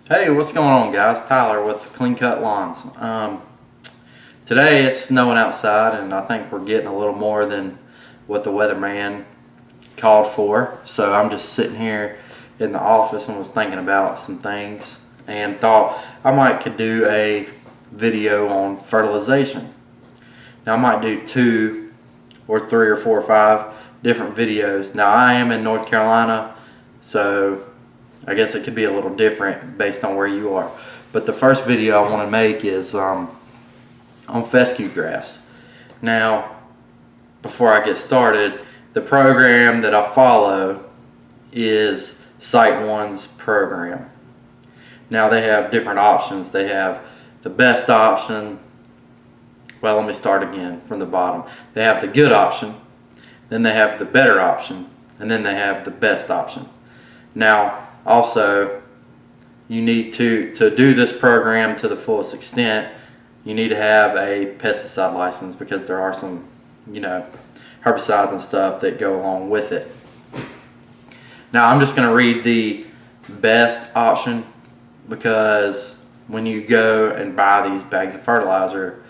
Hey, what's going on, guys? Tyler with Clean Cut Lawns. Today it's snowing outside, and I think we're getting a little more than what the weatherman called for. So I'm just sitting here in the office and was thinking about some things and thought I might could do a video on fertilization. Now I might do 2 or 3 or 4 or 5 different videos. Now I am in North Carolina, so I guess it could be a little different based on where you are. But the first video I want to make is on fescue grass. Now, before I get started, the program that I follow is SiteOne's program. Now they have different options. They have the best option. Well, let me start again from the bottom. They have the good option, then they have the better option, and then they have the best option. Now, also, you need to do this program to the fullest extent, you need to have a pesticide license, because there are some, herbicides and stuff that go along with it. Now, I'm just going to read the best option, because when you go and buy these bags of fertilizer,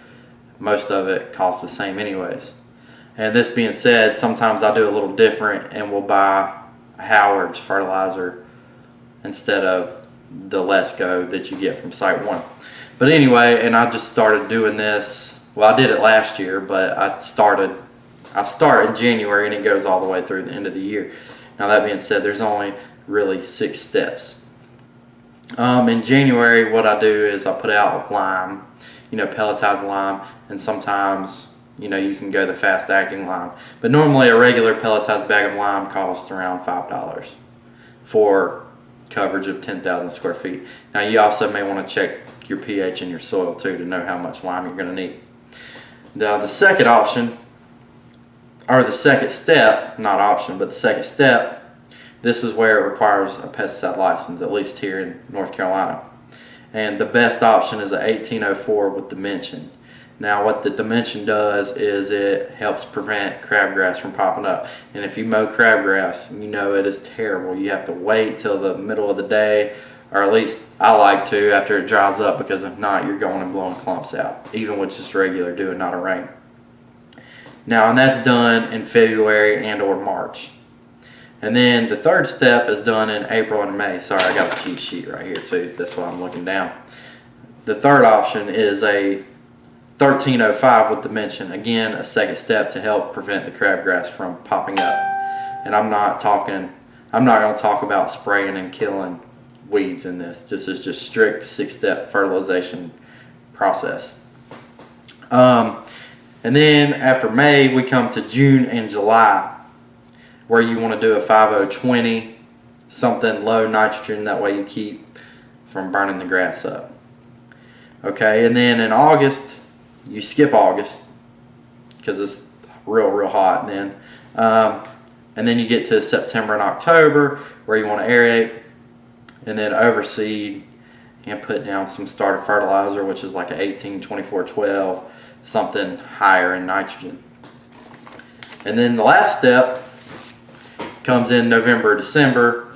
most of it costs the same anyways. And this being said, sometimes I do a little different and will buy Howard's fertilizer instead of the Lesco that you get from SiteOne. But anyway, and I just started doing this. Well, I did it last year, but I start in January and it goes all the way through the end of the year. Now that being said, there's only really 6 steps. In January, what I do is I put out lime, pelletized lime, and sometimes you can go the fast acting lime. But normally a regular pelletized bag of lime costs around $5 for coverage of 10,000 square feet. Now you also may want to check your pH in your soil too to know how much lime you're going to need. Now the second option, or the second step, not option, but the second step, this is where it requires a pesticide license, at least here in North Carolina. And the best option is a 1804 with dimension. Now what the dimension does is it helps prevent crabgrass from popping up. And if you mow crabgrass, it is terrible. You have to wait till the middle of the day, or at least I like to, after it dries up, because if not, you're going and blowing clumps out, even with just regular dew and not a rain. Now, and that's done in February and or March. And then the third step is done in April and May. Sorry, I got a cheat sheet right here too. That's why I'm looking down. The third option is a 1305 with dimension. Again, a second step to help prevent the crabgrass from popping up. And I'm not going to talk about spraying and killing weeds in this. This is just strict 6-step fertilization process. And then after May, we come to June and July, where you want to do a 5020, something low nitrogen, that way you keep from burning the grass up. Okay, and then in August, you skip August because it's real hot then. And then you get to September and October, where you want to aerate and then overseed and put down some starter fertilizer, which is like an 18, 24, 12, something higher in nitrogen. And then the last step comes in November, December,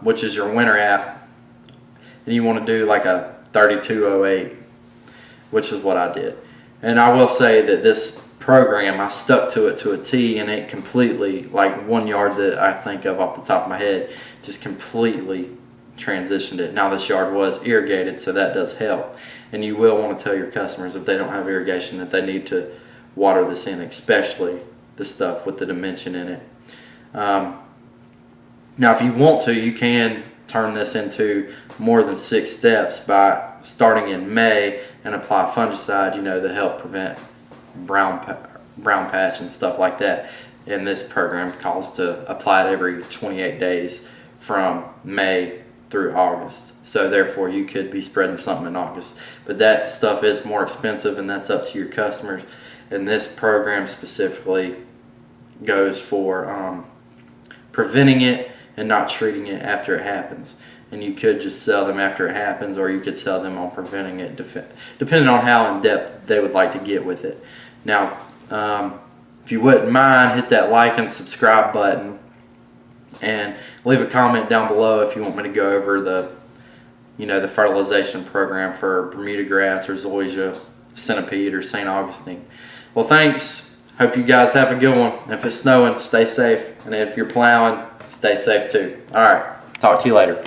which is your winter app. And you want to do like a 3208, which is what I did. And I will say that this program, I stuck to it to a T, and it completely, like 1 yard that I think of off the top of my head, just completely transitioned it. Now this yard was irrigated, so that does help. And you will want to tell your customers, if they don't have irrigation, that they need to water this in, especially the stuff with the dimension in it. Now if you want to, you can turn this into more than 6 steps by starting in May and apply fungicide, to help prevent brown patch and stuff like that. And this program calls to apply it every 28 days from May through August. So therefore you could be spreading something in August. But that stuff is more expensive, and that's up to your customers. And this program specifically goes for preventing it and not treating it after it happens. And you could just sell them after it happens, or you could sell them on preventing it, depending on how in depth they would like to get with it. Now, if you wouldn't mind, hit that like and subscribe button, And leave a comment down below if you want me to go over the fertilization program for Bermuda grass or zoysia, centipede, or St. Augustine. Well, thanks. Hope you guys have a good one. If it's snowing, stay safe. And if you're plowing, stay safe too. All right. Talk to you later.